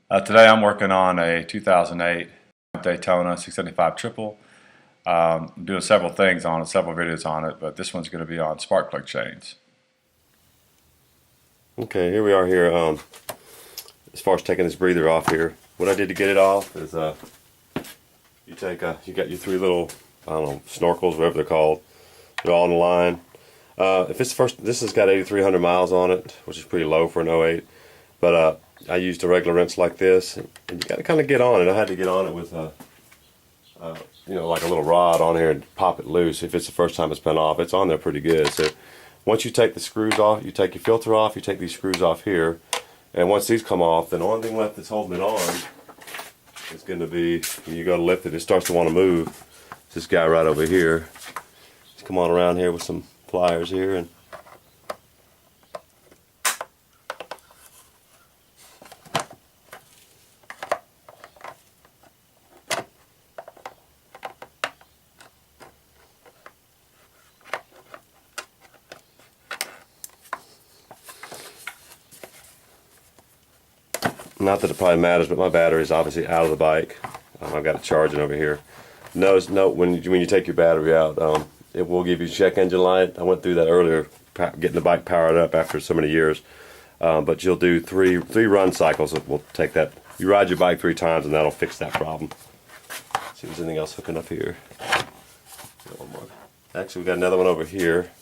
Today I'm working on a 2008 Daytona 675 triple. I'm doing several things on it, several videos on it, but this one's going to be on spark plug chains. Okay, here we are here. As far as taking this breather off here, what I did to get it off is you got your three little, I don't know, snorkels, whatever they're called. They're all in the line. If it's the first, this has got 8,300 miles on it, which is pretty low for an '08. But I used a regular wrench like this, and you got to kind of get on it. I had to get on it with like a little rod on here and pop it loose. If it's the first time it's been off, it's on there pretty good. So once you take the screws off, you take your filter off, you take these screws off here, and once these come off, then the only thing left that's holding it on is going to be, when you go to lift it, it starts to want to move. It's this guy right over here. Just come on around here with some pliers here and not that it probably matters, but my battery is obviously out of the bike. I've got it charging over here. Note when you take your battery out, it will give you check engine light. I went through that earlier, getting the bike powered up after so many years. But you'll do three run cycles that will take that. You ride your bike 3 times and that'll fix that problem. See if there's anything else hooking up here. Got one more. Actually, we got another one over here.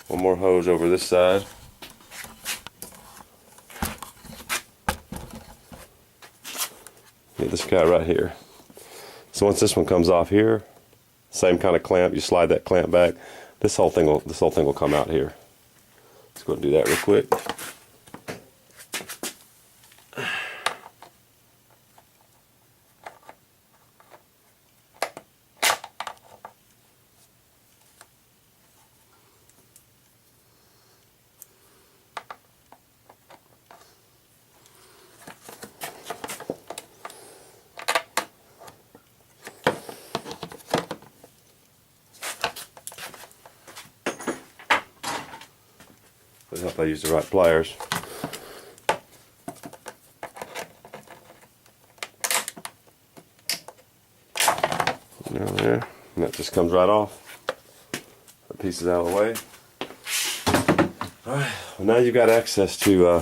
One more hose over this side. Get this guy right here. So once this one comes off here, same kind of clamp. You slide that clamp back. This whole thing will come out here. Let's go and do that real quick. I hope I use the right pliers. There. And that just comes right off. That piece is out of the way. Alright, well now you've got access to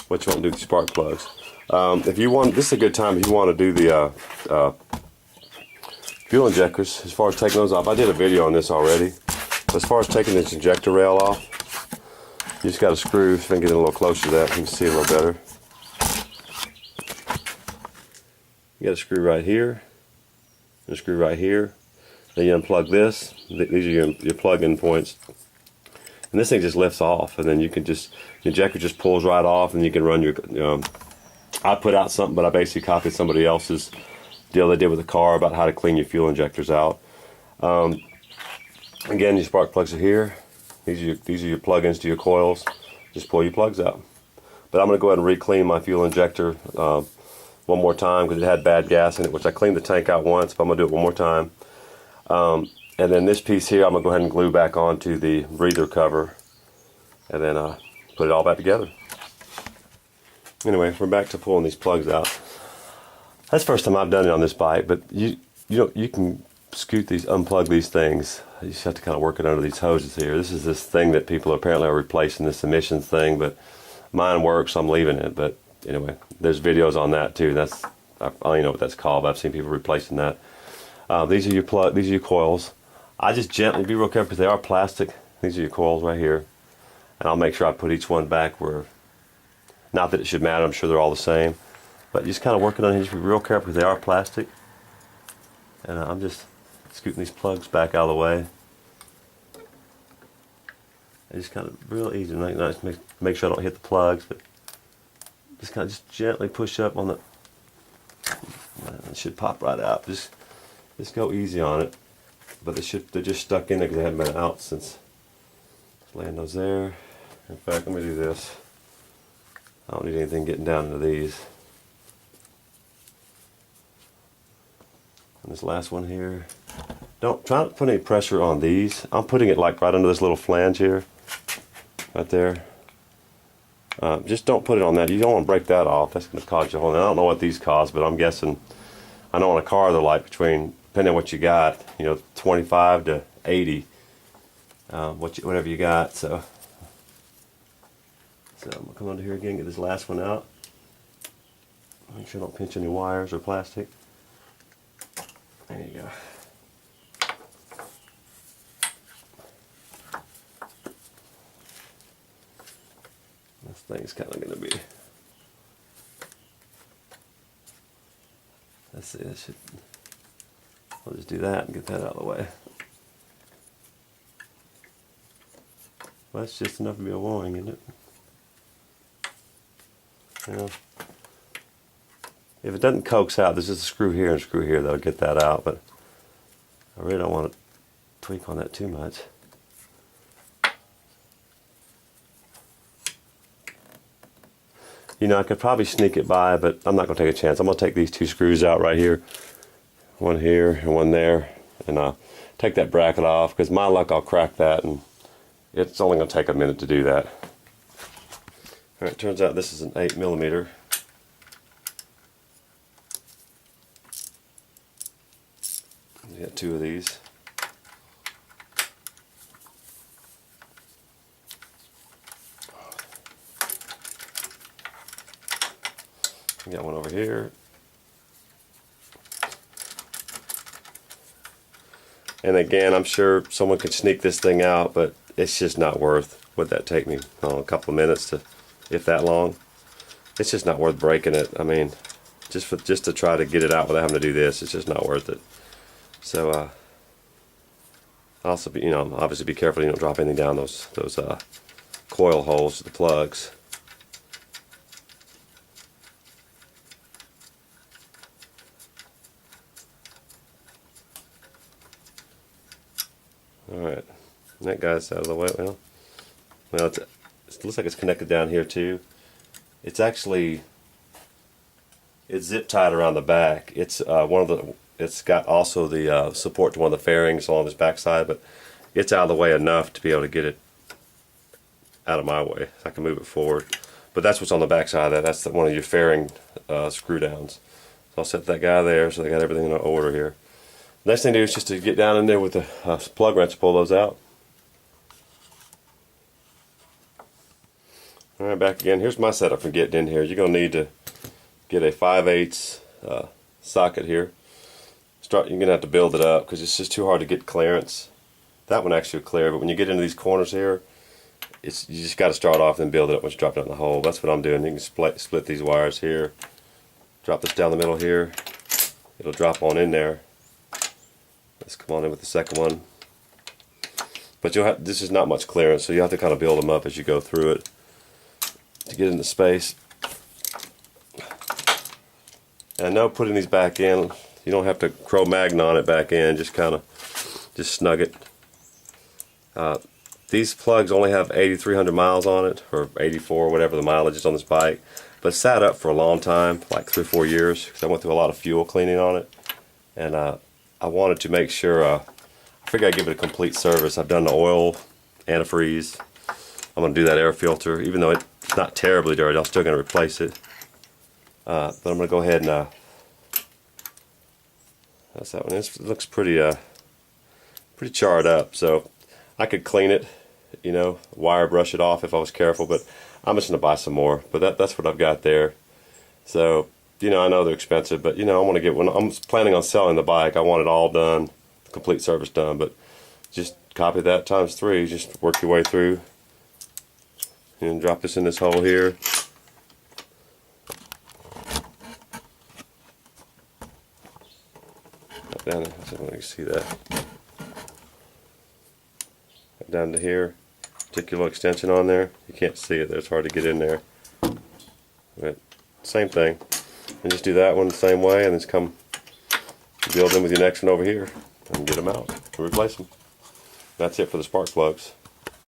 what you want to do with the spark plugs. If you want, this is a good time if you want to do the fuel injectors. As far as taking those off, I did a video on this already. But as far as taking this injector rail off, you just got to screw, if I can get a little closer to that, you can see a little better. You got a screw right here, and a screw right here. Then you unplug this. These are your plug-in points. And this thing just lifts off, and then you can just, the injector just pulls right off, and you can run your, I put out something, but I basically copied somebody else's deal they did with a car about how to clean your fuel injectors out. Again, your spark plugs are here. These are your plug-ins to your coils. Just pull your plugs out. But I'm going to go ahead and re-clean my fuel injector one more time because it had bad gas in it, which I cleaned the tank out once, but I'm going to do it one more time. And then this piece here, I'm going to go ahead and glue back onto the breather cover and then put it all back together. Anyway, we're back to pulling these plugs out. That's the first time I've done it on this bike, but you can unplug these things. You just have to kind of work it under these hoses here. This is this thing that people apparently are replacing, this emissions thing, but mine works, so I'm leaving it. But anyway, there's videos on that too. I don't even know what that's called, but I've seen people replacing that. These are your coils. I just gently, be real careful because they are plastic. These are your coils right here. And I'll make sure I put each one back where, not that it should matter, I'm sure they're all the same. But just kind of working on it, just be real careful because they are plastic. And I'm just scooting these plugs back out of the way. And just kind of real easy, make sure I don't hit the plugs, but just kind of just gently push up on the, it should pop right out. Just go easy on it. But they're just stuck in there because they haven't been out since. Just land those there. In fact, let me do this. I don't need anything getting down into these. And this last one here. Don't try not to put any pressure on these. I'm putting it like right under this little flange here. Right there. Just don't put it on that. You don't want to break that off. That's going to cause you a hole. And I don't know what these cause, but I'm guessing, I know on a car they're like between, depending on what you got, 25 to 80, whatever you got. So I'm going to come under here again, get this last one out. Make sure I don't pinch any wires or plastic. There you go. This thing's kind of going to be, let's see, I'll just do that and get that out of the way. Well, that's just enough to be a warning, isn't it? If it doesn't coax out, there's just a screw here and a screw here that'll get that out, but I really don't want to tweak on that too much. I could probably sneak it by, but I'm not going to take a chance. I'm going to take these two screws out right here. One here and one there. And I'll take that bracket off, because my luck I'll crack that, and it's only going to take a minute to do that. Alright, turns out this is an 8mm. We got two of these. We got one over here. And again, I'm sure someone could sneak this thing out, but it's just not worth. Would that take me a couple of minutes, to, if that long? It's just not worth breaking it. I mean, just to try to get it out without having to do this, it's just not worth it. So also be, obviously be careful you don't drop anything down those coil holes to the plugs. Alright, that guy's out of the way. Well, it looks like it's connected down here too. It's zip tied around the back. It's it's got also the support to one of the fairings along this back side, but it's out of the way enough to be able to get it out of my way. I can move it forward. But that's what's on the back side of that. That's one of your fairing screw downs. So I'll set that guy there, so they got everything in order here. Next thing to do is just to get down in there with the plug wrench to pull those out. Alright, back again. Here's my setup for getting in here. You're going to need to get a 5/8 socket here. You're going to have to build it up, because it's just too hard to get clearance. That one actually will clear, but when you get into these corners here, you just got to start off and build it up once you drop it in the hole. That's what I'm doing. You can split these wires here. Drop this down the middle here. It'll drop on in there. Let's come on in with the second one. But this is not much clearance, so you have to kind of build them up as you go through it to get into space. And I know putting these back in, you don't have to Cro-Magnon on it back in, just snug it. These plugs only have 8,300 miles on it, or 84, whatever the mileage is on this bike, but it sat up for a long time, like 3 or 4 years, because I went through a lot of fuel cleaning on it, and I wanted to make sure, I figured I'd give it a complete service. I've done the oil, antifreeze. I'm going to do that air filter, even though it's not terribly dirty. I'm still going to replace it. But I'm going to go ahead and that's that one. It looks pretty charred up, so I could clean it, wire brush it off if I was careful, but I'm just going to buy some more. But that's what I've got there. So, I know they're expensive, but I want to get one. I'm planning on selling the bike. I want it all done, complete service done, but just copy that times 3. Just work your way through and drop this in this hole here. Down there, I don't know if you can see that. Down to here, particular extension on there. You can't see it there, it's hard to get in there. But same thing. And just do that one the same way, and just come build in with your next one over here and get them out and replace them. That's it for the spark plugs.